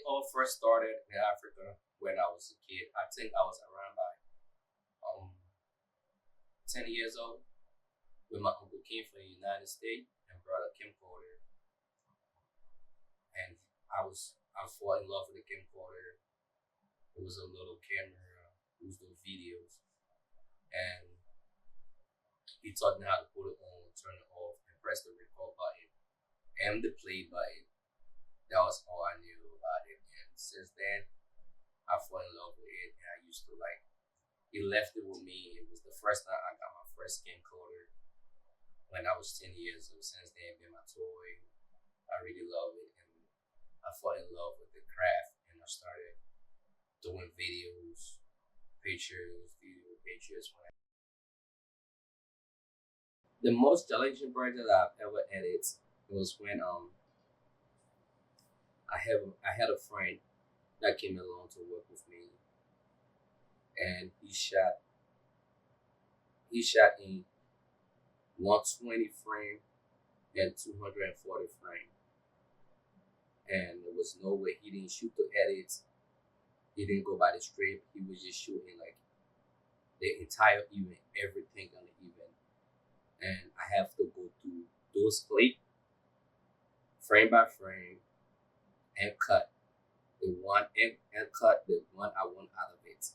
all first started in Africa when I was a kid. I think I was around by um 10 years old when my uncle came from the United States and brought a camcorder, and I fall in love with the camcorder. It was a little camera, it was those videos, and he taught me how to put it on, turn it off, and press the record button and the play button. That was all I knew about it, and since then I fell in love with it, and I used to like. He left it with me. It was the first time I got my first camcorder when I was 10 years old. Since then, been my toy. I really love it, and I fell in love with the craft, and I started doing videos, video pictures. The most challenging project I've ever edited was when I had a friend that came along to work with me, and he shot in 120 frame and 240 frame, and there was no way he didn't shoot the edits. He didn't go by the script. He was just shooting like the entire event, everything on the event, and I have to go through those clips frame by frame and cut and cut the one I want out of it.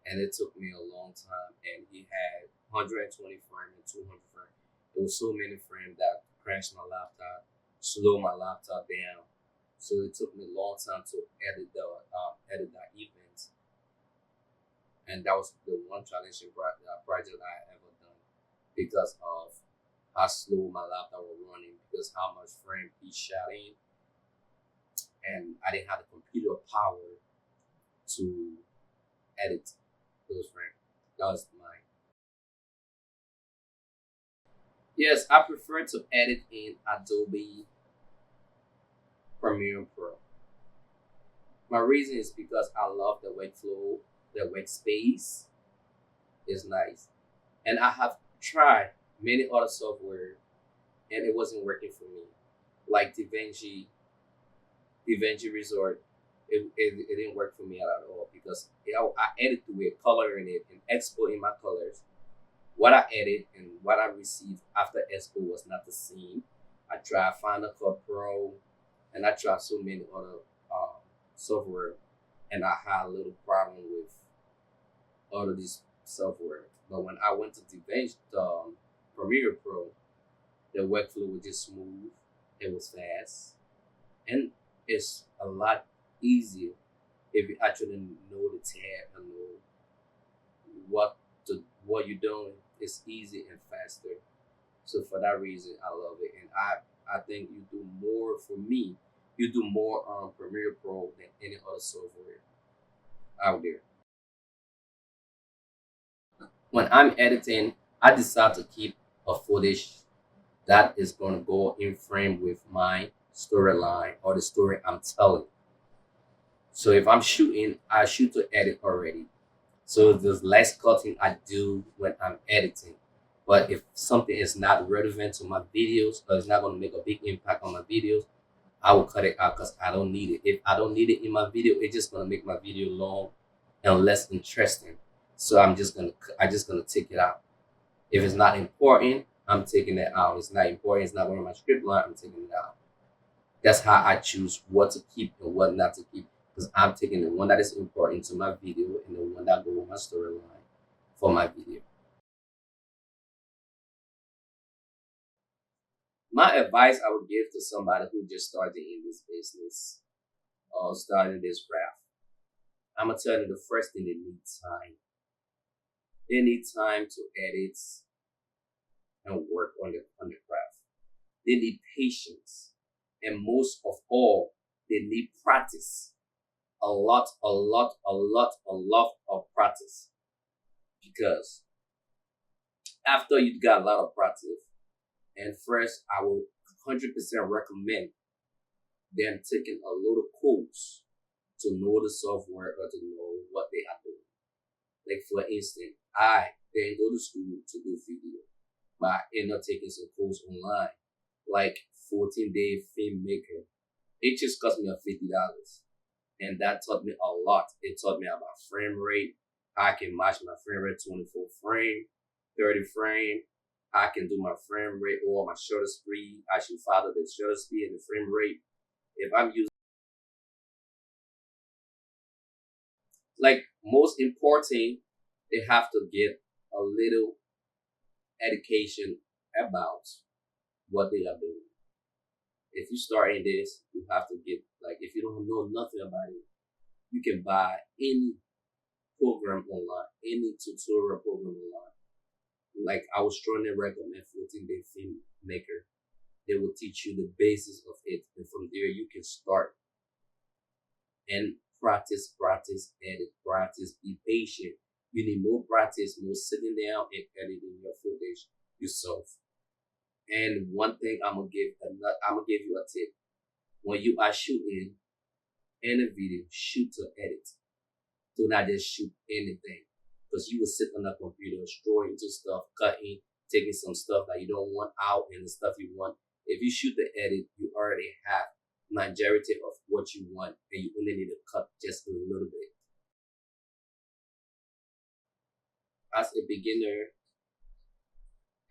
And it took me a long time. And he had 120 frames and 200 frames. There was so many frames that crashed my laptop, slowed my laptop down. So it took me a long time to edit that event. And that was the one challenging project I ever done because of how slow my laptop was running, because how much frame he shot in, and I didn't have the computer power to edit those frames. That was mine. Yes, I prefer to edit in Adobe Premiere Pro. My reason is because I love the workflow, the workspace is nice. And I have tried many other software and it wasn't working for me. Like DaVinci Resort, it didn't work for me at all because I edit through it, coloring it, and exporting my colors. What I edit and what I received after export was not the same. I tried Final Cut Pro, and I tried so many other software, and I had a little problem with all of this software. But when I went to DaVinci, Premiere Pro, the workflow was just smooth. It was fast, and it's a lot easier if you actually know the tab and know what you're doing. It's easy and faster. So for that reason, I love it, and I think you do more for me. You do more on Premiere Pro than any other software out there. When I'm editing, I decide to keep a footage that is going to go in frame with my storyline or the story I'm telling. So if I'm shooting, I shoot to edit already. So there's less cutting I do when I'm editing. But if something is not relevant to my videos or it's not going to make a big impact on my videos, I will cut it out because I don't need it. If I don't need it in my video, it's just going to make my video long and less interesting. So I just gonna take it out. If it's not important, I'm taking it out. It's not important. It's not one of my script line. I'm taking it out. That's how I choose what to keep and what not to keep, because I'm taking the one that is important to my video and the one that go with my storyline for my video. My advice I would give to somebody who just started in this business or starting this craft, I'm gonna tell you the first thing, they need time. They need time to edit and work on the craft. They need patience, and most of all, they need practice. A lot of practice. Because after you got a lot of practice, and first I will 100% recommend them taking a little course to know the software or to know what they are doing. Like for instance, I didn't go to school to do video, but I ended up taking some course online, like 14-day filmmaker. It just cost me $50. And that taught me a lot. It taught me about frame rate. I can match my frame rate 24 frame, 30 frame. I can do my frame rate or my shutter speed. I should follow the shutter speed and the frame rate. If I'm using, like, most important, they have to get a little education about what they are doing. If you start in this, you have to get, like, if you don't know nothing about it, you can buy any program online, any tutorial program online. Like, I would strongly recommend 14-Day Filmmaker. They will teach you the basis of it, and from there you can start and practice, edit, practice, be patient. You need more practice, more sitting down and editing your footage yourself. And one thing I'm gonna give you a tip. When you are shooting in a video, shoot to edit. Do not just shoot anything, because you will sit on the computer, destroying into stuff, cutting, taking some stuff that you don't want out and the stuff you want. If you shoot the edit, you already have majority of what you want, and you only need to cut just a little bit. As a beginner,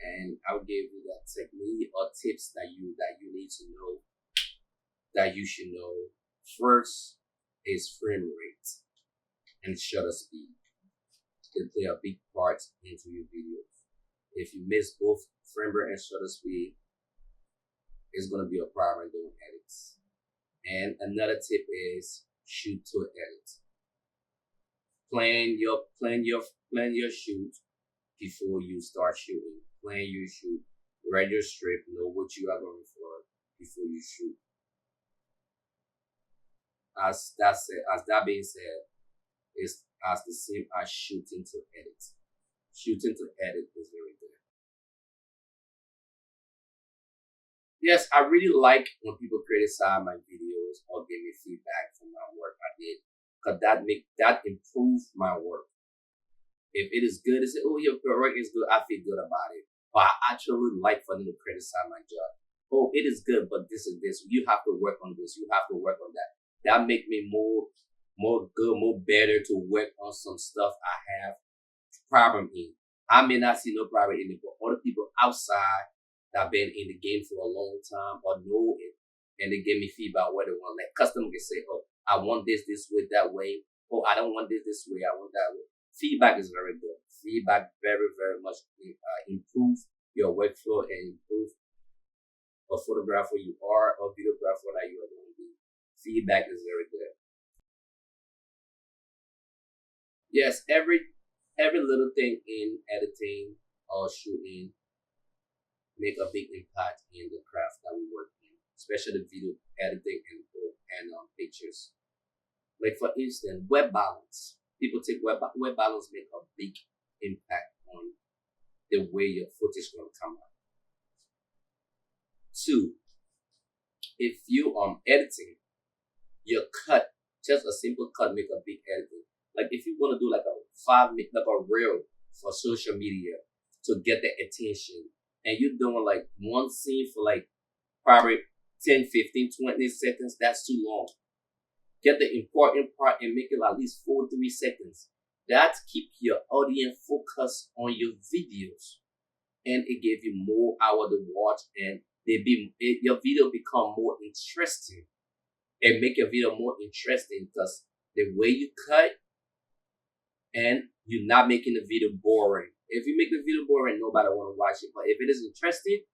and I'll give you that technique or tips that you need to know, that you should know. First is frame rate and shutter speed. They play a big part into your videos. If you miss both frame rate and shutter speed, it's gonna be a problem doing edits. And another tip is shoot to edit. Plan your shoot before you start shooting. Plan your shoot. Write your script. Know what you are going for before you shoot. As that being said, it's as the same as shooting to edit. Shooting to edit is very good. Yes, I really like when people criticize my videos or give me feedback from my work I did, because that improve my work. If it is good, they say, "Oh, your work is good." I feel good about it. But I actually like for them to criticize my job. "Oh, it is good, but this is this. You have to work on this. You have to work on that." That make me more good, more better to work on some stuff I have problem in. I may not see no problem in it, but other people outside that been in the game for a long time or know it, and they give me feedback what they want. Like, customer can say, "Oh, I want this way, that way. Oh, I don't want this way. I want that way." Feedback is very good. Feedback very, very much improve your workflow and improve a photographer you are or videographer that you are going to be. Feedback is very good. Yes, every little thing in editing or shooting make a big impact in the craft that we work in, especially video editing and pictures. Like, for instance, web balance. People take web balance make a big impact on the way your footage is going to come out. 2, if you editing your cut, just a simple cut make a big editing. Like, if you want to do like a 5-minute, like a reel for social media to get the attention, and you're doing like one scene for like probably 10, 15, 20 seconds, that's too long. Get the important part and make it at least 4-3 seconds. That keep your audience focused on your videos, and it give you more hour to watch, and your video become more interesting. And make your video more interesting because the way you cut, and you're not making the video boring. If you make the video boring, nobody want to watch it. But if it is interesting,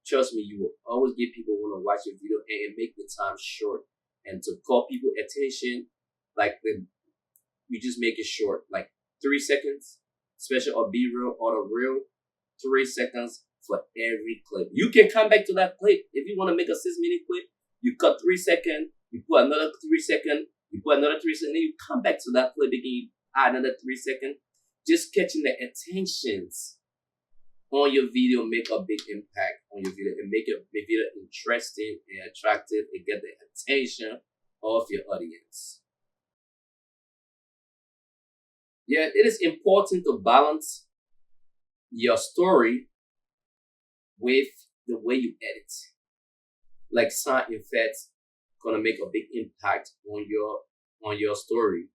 trust me, you will always get people want to watch your video, and make the time short. And to call people attention, like you just make it short, like 3 seconds, especially a B-reel or a reel, 3 seconds for every clip. You can come back to that clip. If you want to make a 6-minute clip, you cut 3 seconds, you put another 3 seconds, you put another 3 seconds, then you come back to that clip again, you add another 3 seconds. Just catching the attentions on your video make a big impact on your video, and make your video interesting and attractive, and get the attention of your audience. Yeah, it is important to balance your story with the way you edit. Like, sound effects gonna make a big impact on your on your story.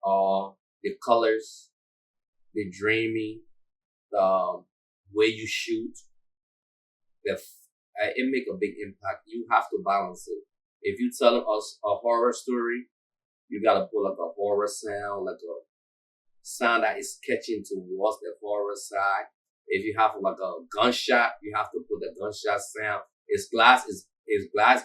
The colors, the dreaming, the way you shoot, it make a big impact. You have to balance it. If you telling us a horror story, you gotta put like a horror sound, like a sound that is catching towards the horror side. If you have like a gunshot, you have to put the gunshot sound. Is glass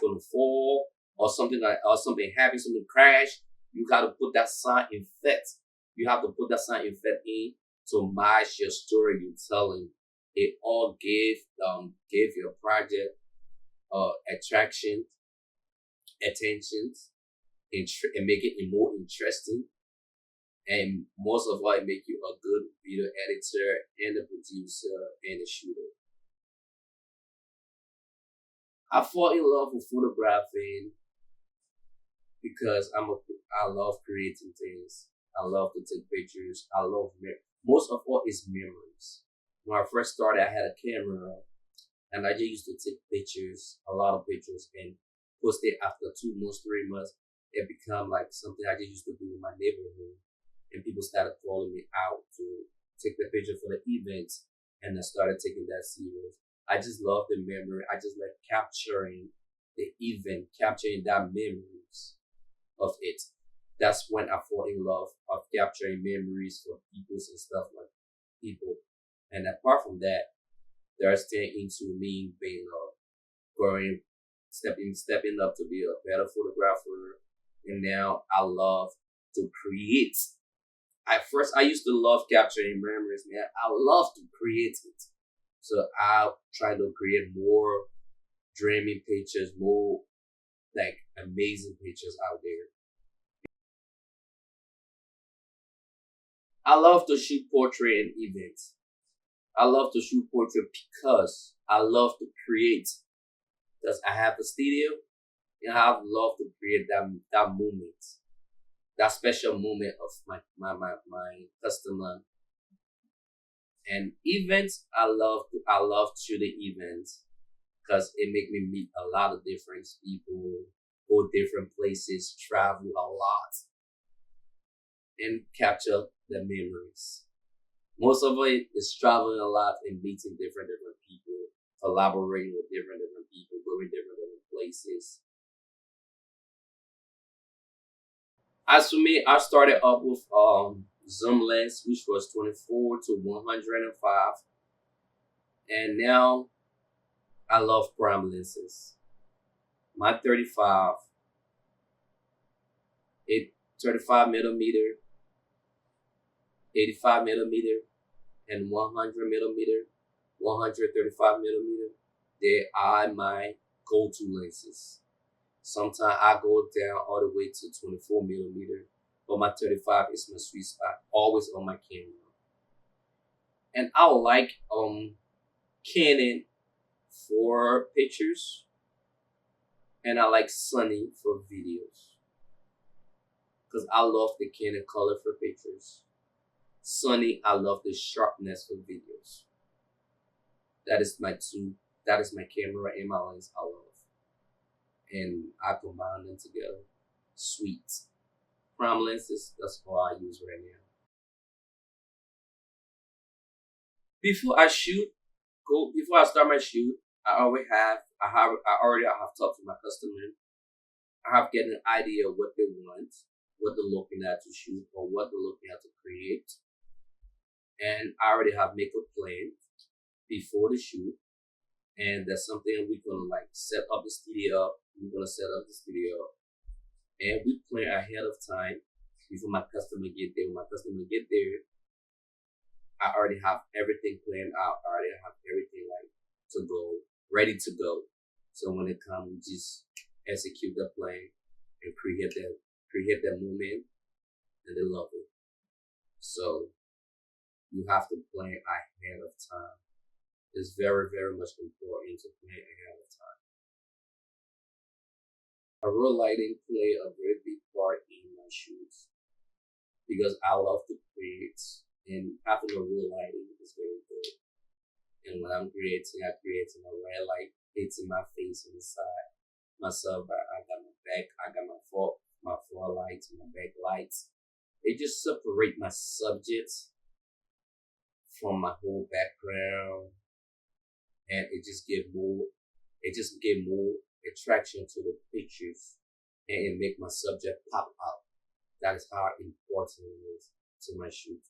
gonna fall or something like or something happen, something crash? You gotta put that sound effect. You have to put that sound effect in to match your story you're telling. It all give your project attraction, attentions, and make it more interesting. And most of all, it make you a good video editor and a producer and a shooter. I fall in love with photographing because I love creating things. I love to take pictures. I love most of all is memories. When I first started, I had a camera and I just used to take pictures, a lot of pictures, and post it after 2 months, 3 months. It become like something I just used to do in my neighborhood, and people started calling me out to take the picture for the events, and I started taking that serious. I just love the memory. I just like capturing the event, capturing that memories of it. That's when I fall in love of capturing memories for people and stuff like people. And apart from that, there's staying into me being growing, stepping up to be a better photographer. And now I love to create. At first, I used to love capturing memories, man. I love to create it. So I'll try to create more dreaming pictures, more like amazing pictures out there. I love to shoot portrait and events. I love to shoot portrait because I love to create. Because I have a studio and I love to create that moment, that special moment of my customer. And events, I love shooting events because it make me meet a lot of different people, go different places, travel a lot, and capture the memories. Most of it is traveling a lot and meeting different people, collaborating with different people, going different places. As for me, I started up with zoom lens, which was 24 to 105, and now I love prime lenses. My 35, it 35 millimeter, 85 millimeter, and 100 millimeter, 135 millimeter. They are my go-to lenses. Sometimes I go down all the way to 24 millimeter, but my 35 is my sweet spot, always on my camera. And I like Canon for pictures, and I like Sony for videos because I love the Canon color for pictures. Sony, I love the sharpness for videos. That is my two. That is my camera and my lens I love, and I combine them together. Sweet. Prime lenses. That's all I use right now. Before I start my shoot, I already have talked to my customer. I have get an idea of what they want, what they're looking at to shoot, or what they're looking at to create, and I already have makeup plan before the shoot, and that's something we're gonna like set up the studio up. We're gonna set up the studio up, and we plan ahead of time before my customer get there. When my customer get there, I already have everything planned out. I already have everything like to go, ready to go. So when it comes, just execute the plan and create that moment, and they love it. So you have to plan ahead of time. It's very much important to plan ahead of time. A real lighting play a very big part in my shoots because I love to create, and having a real lighting is very good. And when I'm creating, I create in a red light hitting my face inside myself. I got my back, I got my far lights, my back lights. It just separate my subjects from my whole background, and it just gave more attraction to the pictures, and it make my subject pop out. That is how important it is to my shoot.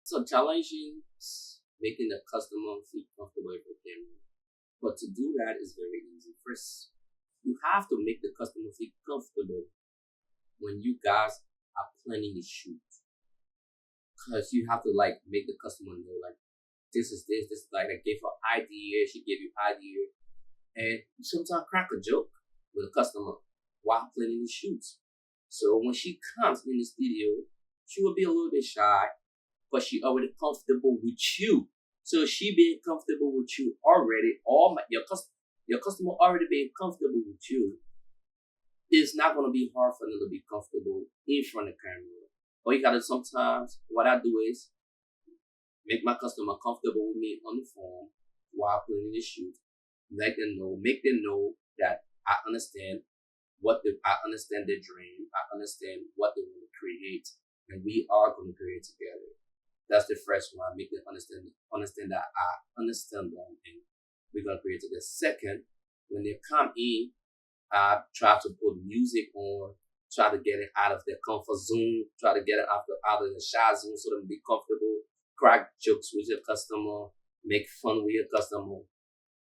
So challenging is making the customer feel comfortable with the camera. But to do that is very easy. First, you have to make the customer feel comfortable when you guys are planning the shoot. Because you have to like make the customer know like this is like I gave her idea, she gave you idea. And you sometimes crack a joke with a customer while planning the shoots. So when she comes in the studio, she will be a little bit shy, but she already comfortable with you. So she being comfortable with you already, your customer already being comfortable with you, it's not gonna be hard for them to be comfortable in front of the camera. All you gotta sometimes, what I do is make my customer comfortable with me on the phone while planning the shoot. Make them know that I understand I understand their dream, I understand what they want to create, and we are going to create together. That's the first one. Make them understand that I understand them, and we're gonna create together. Second, when they come in, I try to put music on, try to get it out of their comfort zone, try to get it out of the shy zone so they can be comfortable. Crack jokes with your customer, make fun with your customer,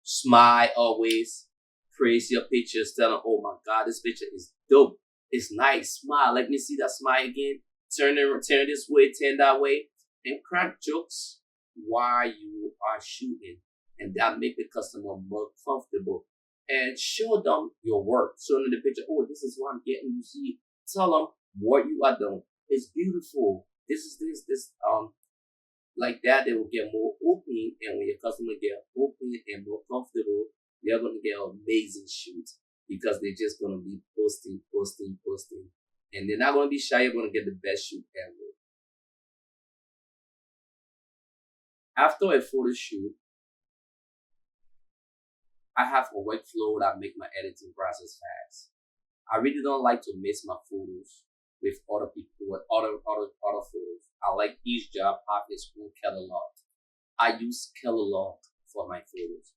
smile always, praise your pictures, tell them, oh my God, this picture is dope. It's nice. Smile. Let me see that smile again. Turn this way, turn that way. And crack jokes while you are shooting. And that make the customer more comfortable. And show them your work. Show them the picture. Oh, this is what I'm getting. You see, tell them what you are doing. It's beautiful. This is this. Like that, they will get more open. And when your customer get open and more comfortable, they're going to get an amazing shoot because they're just going to be posting. And they're not going to be shy. You're going to get the best shoot ever. After a photo shoot, I have a workflow that make my editing process fast. I really don't like to mix my photos with other people, with other photos. I like each job have its own catalog. I use catalog for my photos.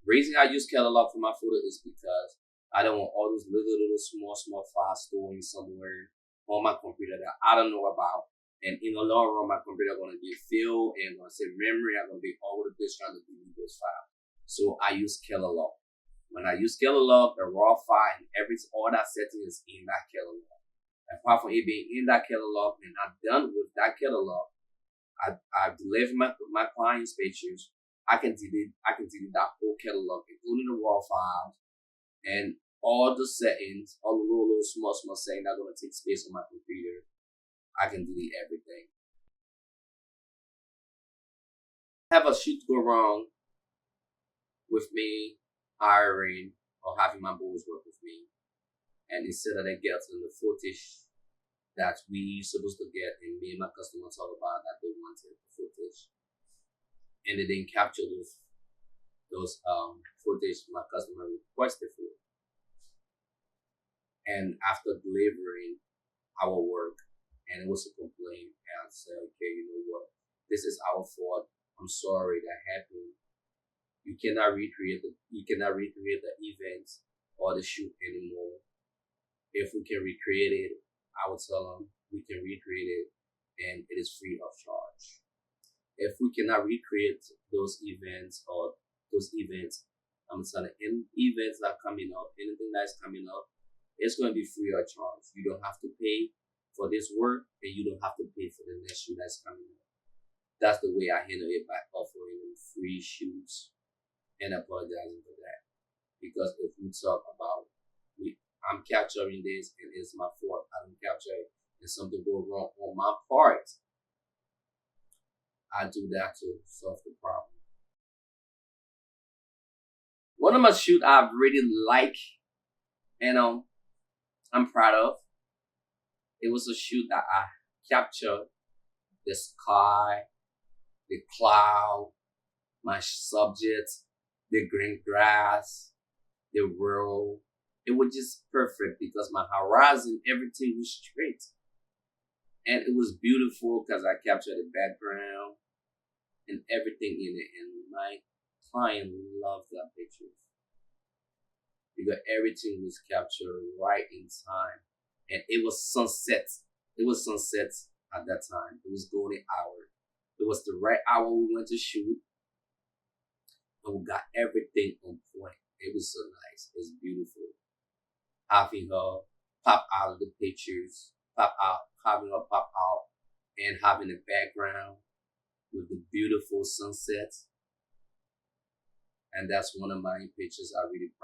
Reason I use catalog for my photo is because I don't want all those little small files storing somewhere on my computer that I don't know about. And in the long run, my computer gonna get filled and gonna say memory. I'm gonna be all over the place trying to delete those files. So I use catalog. When I use catalog, the raw file and all that setting is in that catalog. Apart from it being in that catalog, and I'm done with that catalog, I've delivered my client's pictures. I can delete that whole catalog, including the raw files and all the settings, all the little small settings that are gonna take space on my computer. I can delete everything. Have a shoot go wrong with me hiring or having my boys work with me, and instead of they get in the footage that we supposed to get, and me and my customer talk about that they wanted the footage, and they didn't capture those footage my customer requested for. And after delivering our work, and it was a complaint, and I said, okay, you know what? This is our fault. I'm sorry that happened. You cannot recreate the event or the shoot anymore. If we can recreate it, I will tell them we can recreate it, and it is free of charge. If we cannot recreate those events, I'm telling any events that are coming up, anything that's coming up, it's going to be free of charge. You don't have to pay for this work, and you don't have to pay for the next shoot that's coming up. That's the way I handle it, by offering them free shoots and apologizing for that. Because if we talk about I'm capturing this and it's my fault, I don't capture it, and something go wrong on my part, I do that to solve the problem. One of my shoots I really like and I'm proud of. It was a shoot that I captured the sky, the cloud, my subject, the green grass, the world, It was just perfect because my horizon, everything was straight. And it was beautiful because I captured the background and everything in it. And my client loved that picture because everything was captured right in time. And it was sunset. It was sunset at that time. It was golden hour. It was the right hour we went to shoot. And we got everything on point. It was so nice. It was beautiful. Having her pop out of the pictures, having her pop out, and having the background with the beautiful sunset. And that's one of my pictures I really